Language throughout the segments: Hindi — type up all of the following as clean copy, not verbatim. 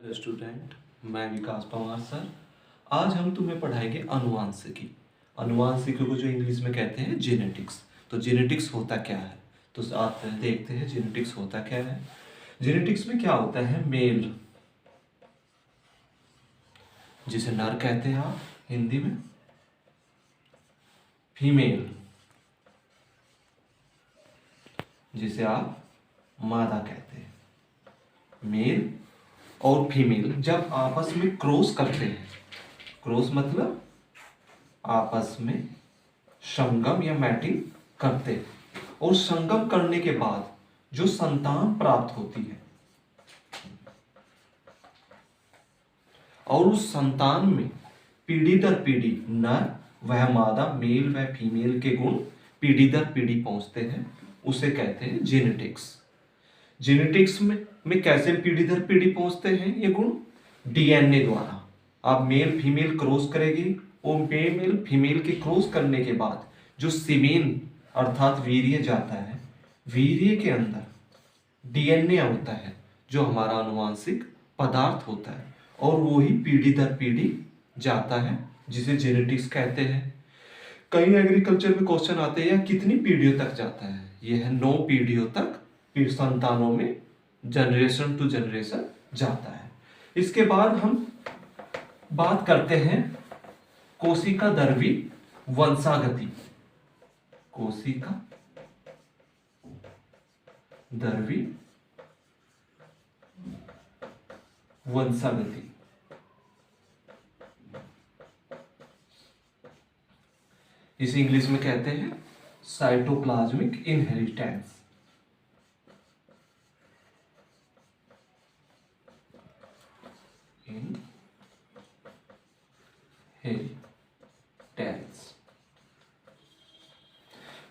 हेलो स्टूडेंट, मैं विकास पवार सर। आज हम तुम्हें पढ़ाएंगे अनुवांशिकी। अनुवांशिकी को जो इंग्लिश में कहते हैं जेनेटिक्स। तो जेनेटिक्स होता क्या है, तो आते हैं देखते हैं जेनेटिक्स होता क्या है। जेनेटिक्स में क्या होता है, मेल जिसे नर कहते हैं आप हिंदी में, फीमेल जिसे आप मादा कहते हैं। मेल और फीमेल जब आपस में क्रॉस करते हैं, क्रॉस मतलब आपस में संगम या मैटिंग करते हैं, और संगम करने के बाद जो संतान प्राप्त होती है और उस संतान में पीढ़ी दर पीढ़ी नर वह मादा, मेल व फीमेल के गुण पीढ़ी दर पीढ़ी पहुंचते हैं, उसे कहते हैं जेनेटिक्स। जेनेटिक्स में कैसे पीढ़ी दर पीढ़ी पहुंचते हैं ये गुण? डीएनए द्वारा। आप मेल फीमेल क्रॉस करेगी और मेल फीमेल के क्रॉस करने के बाद जो सीमेन अर्थात वीर्य जाता है, वीर्य के अंदर डीएनए होता है जो हमारा आनुवांशिक पदार्थ होता है, और वो ही पीढ़ी दर पीढ़ी जाता है जिसे जेनेटिक्स कहते हैं। कई एग्रीकल्चर में क्वेश्चन आते हैं कितनी पीढ़ियों तक जाता है, यह 9 पीढ़ियों तक संतानों में जनरेशन टू जनरेशन जाता है। इसके बाद हम बात करते हैं कोशिका द्रवी वंशागति। कोशिका द्रवी वंशागति, इसे इंग्लिश में कहते हैं साइटोप्लाज्मिक इनहेरिटेंस।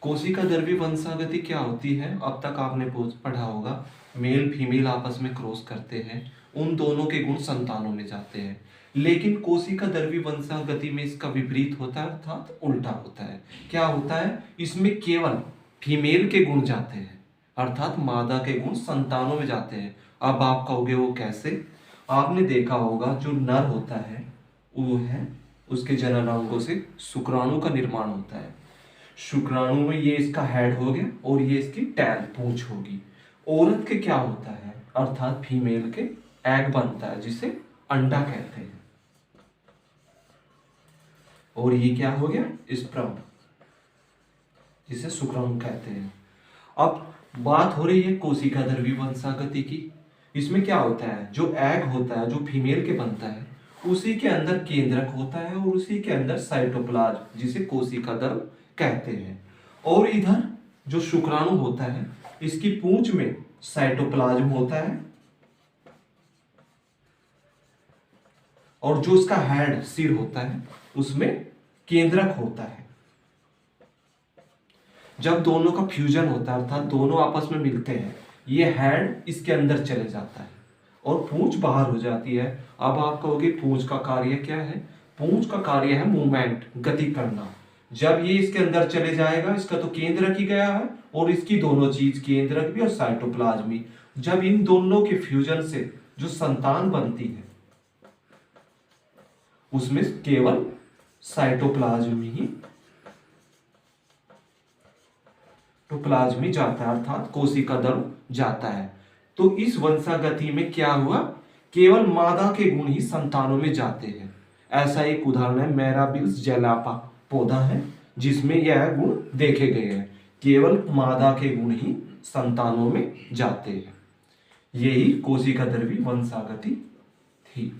कोशिका द्रवी वंशागति क्या होती है? अब तक आपने पढ़ा होगा, मेल फीमेल आपस में क्रॉस करते हैं, उन दोनों के गुण संतानों में जाते हैं। लेकिन कोशिका द्रवी वंशागति में इसका विपरीत होता है, अर्थात उल्टा होता है। क्या होता है? इसमें केवल फीमेल के गुण जाते हैं, अर्थात मादा के गुण संतानों में जाते हैं। अब आप कहोगे वो कैसे? आपने देखा होगा जो नर होता है वो है, उसके जननांगों से शुक्राणु का निर्माण होता है। शुक्राणु में ये इसका हेड हो गया और ये इसकी टैल पूंछ होगी। औरत के क्या होता है, अर्थात फीमेल के एग बनता है जिसे अंडा कहते हैं, और ये क्या हो गया, स्पर्म जिसे शुक्राणु कहते हैं। अब बात हो रही है कोशिका द्रवी वंशागति की। इसमें क्या होता है, जो एग होता है जो फीमेल के बनता है उसी के अंदर केंद्रक होता है और उसी के अंदर साइटोप्लाज्म जिसे कोशिका द्रव कहते हैं, और इधर जो शुक्राणु होता है इसकी पूंछ में साइटोप्लाज्म होता है, और जो उसका हेड सिर होता है उसमें केंद्रक होता है। जब दोनों का फ्यूजन होता है अर्थात दोनों आपस में मिलते हैं, ये हेड इसके अंदर चले जाता है और पूंछ बाहर हो जाती है। अब आप कहोगे पूंछ का कार्य क्या है? पूंछ का कार्य है मूवमेंट, गति करना। जब ये इसके अंदर चले जाएगा, इसका तो केंद्रक ही गया है और इसकी दोनों चीज, केंद्रक भी और साइटोप्लाज्म भी, जब इन दोनों के फ्यूजन से जो संतान बनती है उसमें केवल साइटोप्लाज्म ही जाता है, अर्थात कोशिका द्रव जाता है। तो इस वंशागति में क्या हुआ, केवल मादा के गुण ही संतानों में जाते हैं। ऐसा एक उदाहरण है, मैराबिल्स जेलापा पौधा है जिसमें यह गुण देखे गए हैं, केवल मादा के गुण ही संतानों में जाते हैं। यही कोशिका द्रवी वंशागति थी।